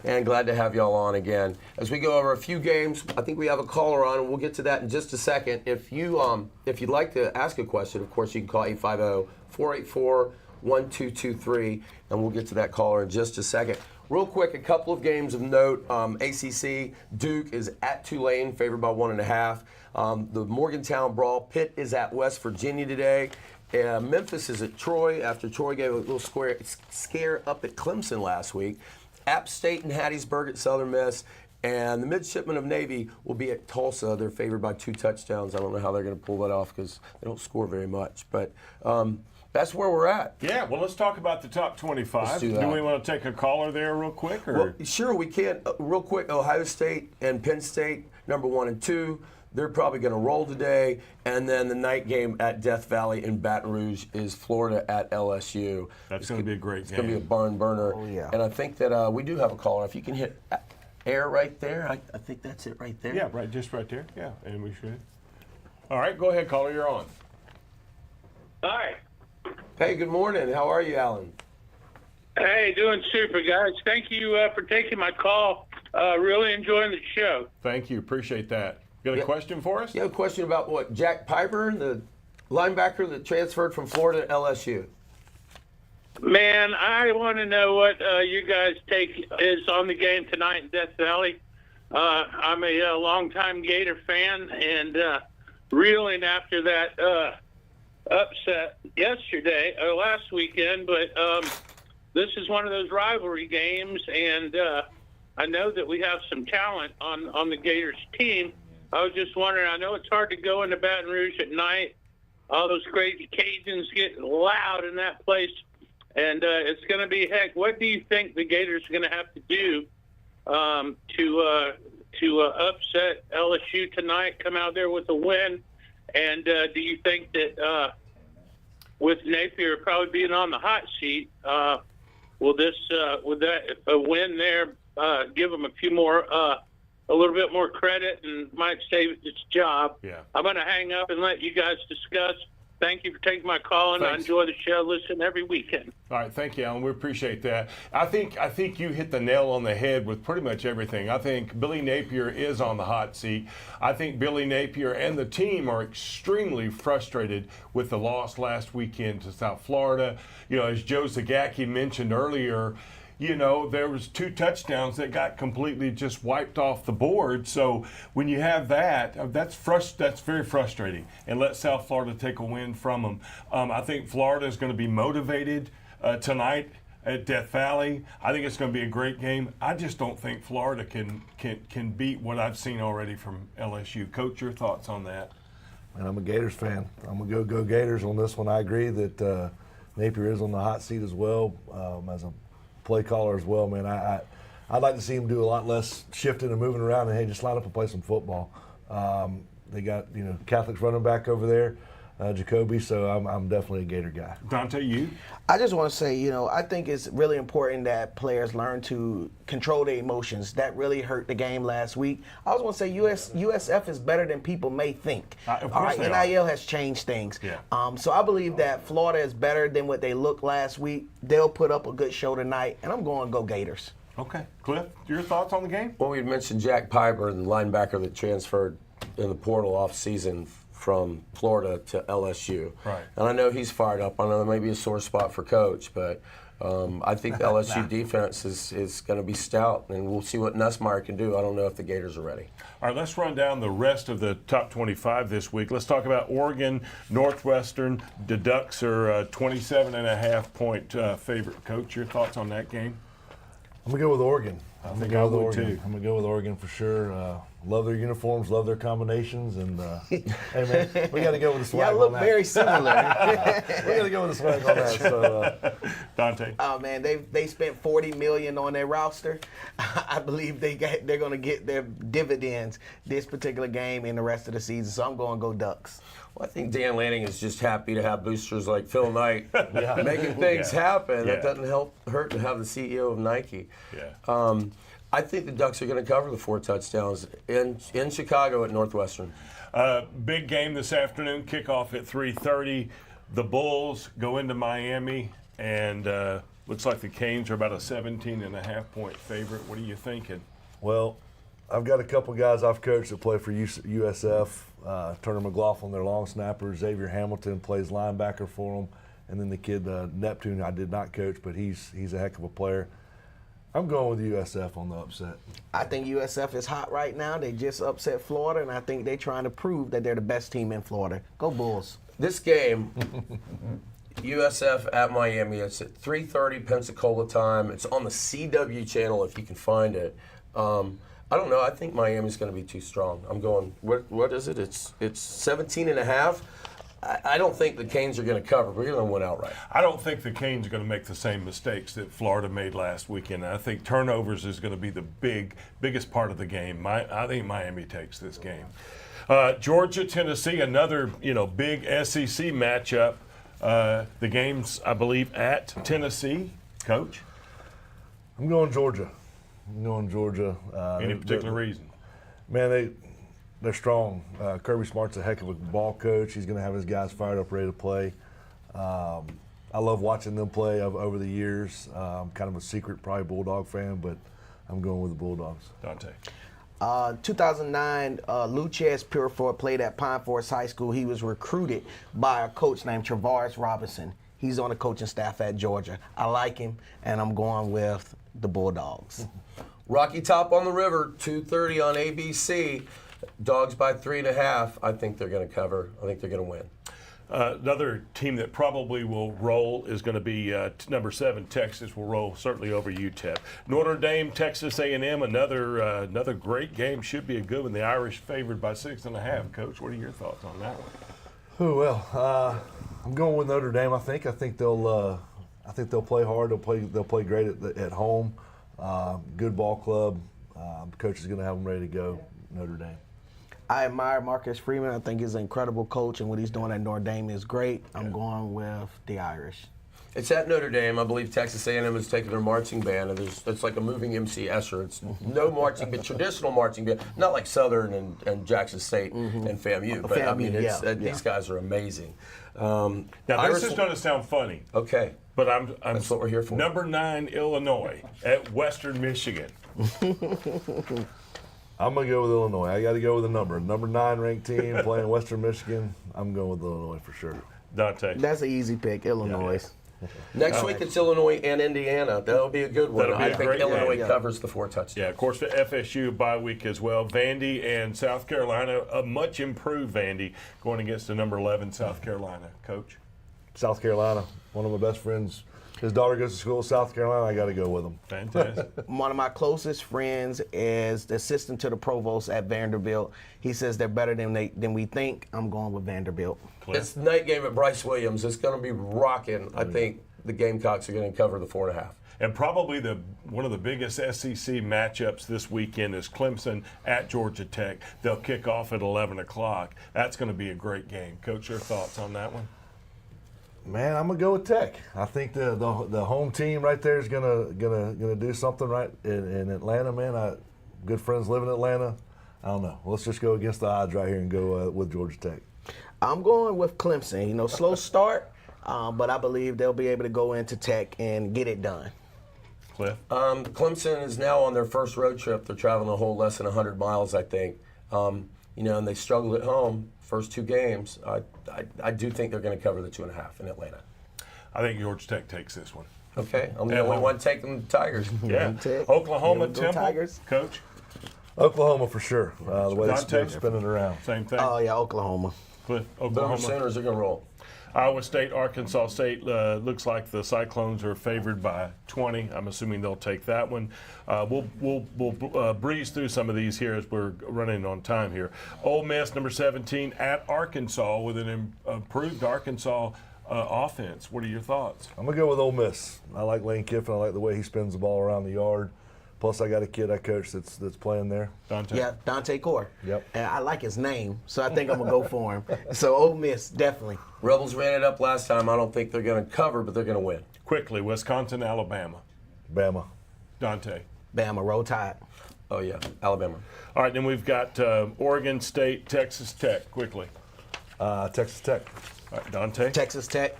And glad to have y'all on again. As we go over a few games, I think we have a caller on, and we'll get to that in just a second. If you'd like to ask a question, of course, you can call 850-484 888-281-1223, and we'll get to that caller in just a second. Real quick, a couple of games of note. ACC, Duke is at Tulane, favored by 1.5. The Morgantown Brawl, Pitt is at West Virginia today. Memphis is at Troy after Troy gave a little scare up at Clemson last week. App State and Hattiesburg at Southern Miss. And the Midshipmen of Navy will be at Tulsa. They're favored by 2 touchdowns. I don't know how they're going to pull that off because they don't score very much. But that's where we're at. Yeah, well, let's talk about the top 25. Let's do that. We want to take a caller there real quick? Or? Well, sure, we can. Real quick, Ohio State and Penn State, number 1 and 2. They're probably going to roll today. And then the night game at Death Valley in Baton Rouge is Florida at LSU. That's going to be a great game. It's going to be a barn burner. Oh, yeah. And I think that we do have a caller. If you can hit air right there, I think that's it right there. Yeah, right, just right there. Yeah, and we should. All right, go ahead, caller. You're on. Hi. Hey, good morning. How are you, Alan? Hey, doing super, guys. Thank you for taking my call. Really enjoying the show. Thank you. Appreciate that. You got a question for us? You have a question about what? Jack Piper, the linebacker that transferred from Florida to LSU. Man, I want to know what you guys' take is on the game tonight in Death Valley. I'm a longtime Gator fan, and reeling after that upset yesterday or last weekend. But this is one of those rivalry games, and I know that we have some talent on the Gators team. I was just wondering, I know it's hard to go into Baton Rouge at night. All those crazy Cajuns getting loud in that place. And it's going to be heck. What do you think the Gators are going to have to do to upset LSU tonight? Come out there with a win, and do you think that with Napier probably being on the hot seat, would that a win there give him a little bit more credit and might save his job? Yeah. I'm going to hang up and let you guys discuss. Thank you for taking my call, and Thanks. I enjoy the show. Listen every weekend. All right, thank you, Alan. We appreciate that. I think you hit the nail on the head with pretty much everything. I think Billy Napier is on the hot seat. I think Billy Napier and the team are extremely frustrated with the loss last weekend to South Florida. You know, as Joe Zagacki mentioned earlier, you know, there was 2 touchdowns that got completely just wiped off the board. So when you have that, that's very frustrating. And let South Florida take a win from them. I think Florida is going to be motivated tonight at Death Valley. I think it's going to be a great game. I just don't think Florida can beat what I've seen already from LSU. Coach, your thoughts on that? And I'm a Gators fan. I'm going to go Gators on this one. I agree that Napier is on the hot seat as well as a play caller as well, man. I'd like to see him do a lot less shifting and moving around and, hey, just line up and play some football. They got, Catholic's running back over there, Jacoby, so I'm definitely a Gator guy. Dante, you? I just want to say, I think it's really important that players learn to control their emotions. That really hurt the game last week. I also want to say USF is better than people may think. Of course they NIL has changed things. Yeah. So I believe that Florida is better than what they looked last week. They'll put up a good show tonight, and I'm going to go Gators. Okay. Cliff, your thoughts on the game? Well, we mentioned Jack Piper, the linebacker that transferred in the portal off season from Florida to LSU. Right. And I know he's fired up. I know there may be a sore spot for Coach, but I think the LSU defense is going to be stout, and we'll see what Nussmeier can do. I don't know if the Gators are ready. All right, let's run down the rest of the top 25 this week. Let's talk about Oregon, Northwestern. The Ducks are 27.5-point favorite. Coach, your thoughts on that game? I'm going to go with Oregon. I think I would too. I'm going to go with Oregon for sure. Love their uniforms, love their combinations, and hey man, we got to go with the swag. Y'all look on that. very similar. We got to go with the swag on that. So, Dante. Oh man, they spent $40 million on their roster. I believe they're going to get their dividends this particular game and the rest of the season. So I'm going to go Ducks. Well, I think Dan Lanning is just happy to have boosters like Phil Knight making things happen. That doesn't hurt to have the CEO of Nike. Yeah. I think the Ducks are going to cover the 4 touchdowns in Chicago at Northwestern. Big game this afternoon, kickoff at 3:30. The Bulls go into Miami, and looks like the Canes are about a 17.5-point favorite. What are you thinking? Well, I've got a couple guys I've coached that play for USF. Turner McLaughlin, their long snapper. Xavier Hamilton plays linebacker for them. and then the kid Neptune I did not coach, but he's a heck of a player. I'm going with USF on the upset. I think USF is hot right now. They just upset Florida, and I think they're trying to prove that they're the best team in Florida. Go Bulls. This game, USF at Miami, it's at 3:30 Pensacola time. It's on the CW channel if you can find it. I don't know. I think Miami's going to be too strong. I'm going, what is it? It's 17.5. I don't think the Canes are going to cover. We're going to win outright. I don't think the Canes are going to make the same mistakes that Florida made last weekend. I think turnovers is going to be the biggest part of the game. I think Miami takes this game. Georgia, Tennessee, another big SEC matchup. The game's, I believe, at Tennessee. Coach? I'm going Georgia. Any particular reason? Man, they're strong. Kirby Smart's a heck of a ball coach. He's going to have his guys fired up, ready to play. I love watching them play over the years. I'm kind of a secret, probably Bulldog fan, but I'm going with the Bulldogs. Dante. 2009, Luchez Purefort played at Pine Forest High School. He was recruited by a coach named Travaris Robinson. He's on the coaching staff at Georgia. I like him, and I'm going with the Bulldogs. Rocky Top on the River, 2:30 on ABC. Dogs by 3.5. I think they're going to cover. I think they're going to win. Another team that probably will roll is going to be number 7, Texas will roll certainly over UTEP. Notre Dame, Texas A&M, another great game. Should be a good one. The Irish favored by 6.5. Coach, what are your thoughts on that one? Oh, well, I'm going with Notre Dame. I think they'll play hard. They'll play great at home. Good ball club. Coach is going to have them ready to go. Notre Dame. I admire Marcus Freeman. I think he's an incredible coach, and what he's doing at Notre Dame is great. I'm going with the Irish. It's at Notre Dame. I believe Texas A&M has taken their marching band, and it's like a moving MC Escher. It's no marching band, traditional marching band, not like Southern and Jackson State and FAMU. But I mean, these guys are amazing. Now this is going to sound funny. Okay. But that's what we're here for. Number 9 Illinois at Western Michigan. I'm going to go with Illinois. I got to go with a number. Number 9 ranked team playing Western Michigan. I'm going with Illinois for sure. Dante. That's an easy pick, Illinois. Yeah. Next week it's Illinois and Indiana. That'll be a good one. I think Illinois covers the 4 touchdowns. Yeah, of course, for FSU bye week as well. Vandy and South Carolina, a much improved Vandy going against the number 11 South Carolina. Coach? South Carolina, one of my best friends. His daughter goes to school in South Carolina. I got to go with him. Fantastic. One of my closest friends is the assistant to the provost at Vanderbilt. He says they're better than we think. I'm going with Vanderbilt. It's the night game at Bryce Williams. It's going to be rocking. I think the Gamecocks are going to cover the 4.5. And probably one of the biggest SEC matchups this weekend is Clemson at Georgia Tech. They'll kick off at 11 o'clock. That's going to be a great game. Coach, your thoughts on that one? Man, I'm gonna go with Tech. I think the home team right there is gonna do something right in Atlanta. Man, good friends live in Atlanta. I don't know. Let's just go against the odds right here and go with Georgia Tech. I'm going with Clemson. Slow start, but I believe they'll be able to go into Tech and get it done. Cliff? Clemson is now on their first road trip. They're traveling a whole less than 100 miles, I think. And they struggled at home. First 2 games, I do think they're going to cover the 2.5 in Atlanta. I think Georgia Tech takes this one. Okay, I'm the only one taking the Tigers. Yeah. Oklahoma, Temple, Tigers. Coach? Oklahoma for sure. The way they're spinning around. Same thing. Oh, yeah, Oklahoma. Cliff, Oklahoma. Sooners are going to roll. Iowa State, Arkansas State, looks like the Cyclones are favored by 20. I'm assuming they'll take that one. We'll breeze through some of these here as we're running on time here. Ole Miss, number 17, at Arkansas with an improved Arkansas offense. What are your thoughts? I'm going to go with Ole Miss. I like Lane Kiffin. I like the way he spins the ball around the yard. Plus, I got a kid I coach that's playing there. Dante? Yeah, Dante Core. Yep. And I like his name, so I think I'm going to go for him. So, Ole Miss, definitely. Rebels ran it up last time. I don't think they're going to cover, but they're going to win. Quickly, Wisconsin, Alabama. Bama. Dante? Bama, roll tide. Oh, yeah, Alabama. All right, then we've got Oregon State, Texas Tech. Quickly. Texas Tech. All right, Dante? Texas Tech.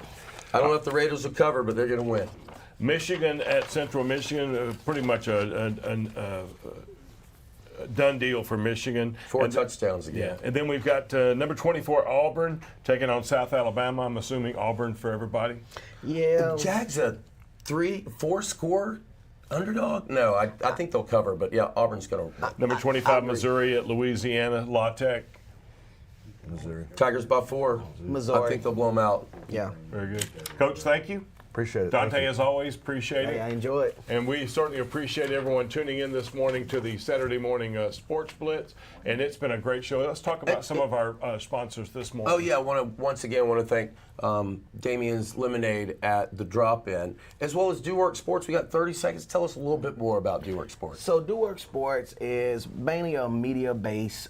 I don't know if the Raiders will cover, but they're going to win. Michigan at Central Michigan, pretty much a done deal for Michigan. 4 touchdowns again. Yeah. And then we've got number 24 Auburn taking on South Alabama. I'm assuming Auburn for everybody. Yeah. The Jags a 3-4 score underdog? No, I think they'll cover, but yeah, Auburn's going to. Number 25 Missouri at Louisiana, La Tech. Missouri. Tigers by 4. Missouri. I think they'll blow them out. Yeah. Very good. Coach, thank you. Appreciate it. Dante, as always, appreciate it. I enjoy it. And we certainly appreciate everyone tuning in this morning to the Saturday morning Sports Blitz. And it's been a great show. Let's talk about some of our sponsors this morning. Oh, yeah. I want to once again thank Damien's Lemonade at the Drop-In, as well as Do Work Sports. We got 30 seconds. Tell us a little bit more about Do Work Sports. So Do Work Sports is mainly a media-based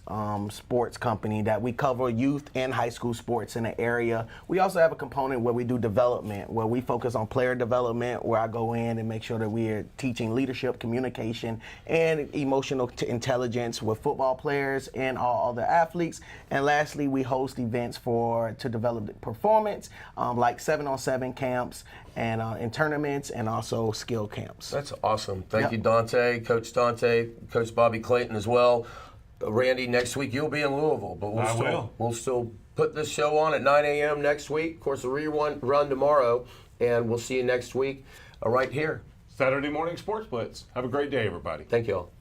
sports company that we cover youth and high school sports in the area. We also have a component where we do development, where we focus on player development, where I go in and make sure that we are teaching leadership, communication, and emotional intelligence with football players and all other athletes. And lastly, we host events to develop the performance, like 7-on-7 camps and in tournaments, and also skill camps. That's awesome. Thank you, Dante, Coach Bobby Clayton as well. Randy, next week you'll be in Louisville, but we'll still put this show on at 9 a.m. next week. Of course, the rerun tomorrow, and we'll see you next week right here. Saturday morning Sports Blitz. Have a great day, everybody. Thank you all.